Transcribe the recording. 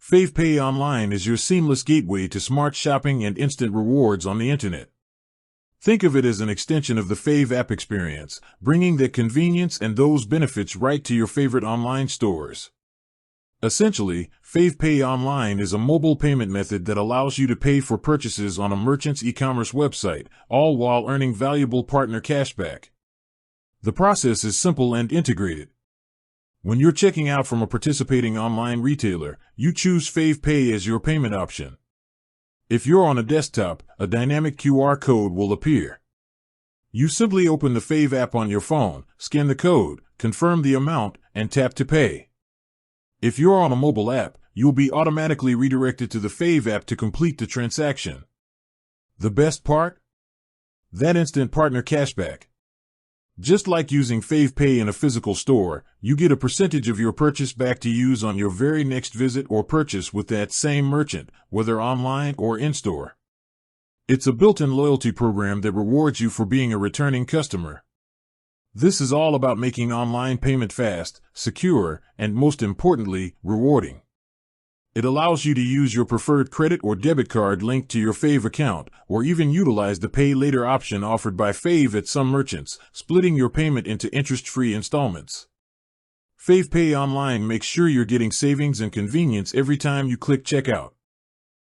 FavePay Online is your seamless gateway to smart shopping and instant rewards on the internet. Think of it as an extension of the Fave app experience, bringing that convenience and those benefits right to your favorite online stores. Essentially, FavePay Online is a mobile payment method that allows you to pay for purchases on a merchant's e-commerce website, all while earning valuable partner cashback. The process is simple and integrated. When you're checking out from a participating online retailer, you choose FavePay as your payment option. If you're on a desktop, a dynamic QR code will appear. You simply open the Fave app on your phone, scan the code, confirm the amount, and tap to pay. If you're on a mobile app, you'll be automatically redirected to the Fave app to complete the transaction. The best part? That instant partner cashback. Just like using FavePay in a physical store, you get a percentage of your purchase back to use on your very next visit or purchase with that same merchant, whether online or in-store. It's a built-in loyalty program that rewards you for being a returning customer. This is all about making online payment fast, secure, and most importantly, rewarding. It allows you to use your preferred credit or debit card linked to your Fave account, or even utilize the Pay Later option offered by Fave at some merchants, splitting your payment into interest-free installments. FavePay Online makes sure you're getting savings and convenience every time you click checkout.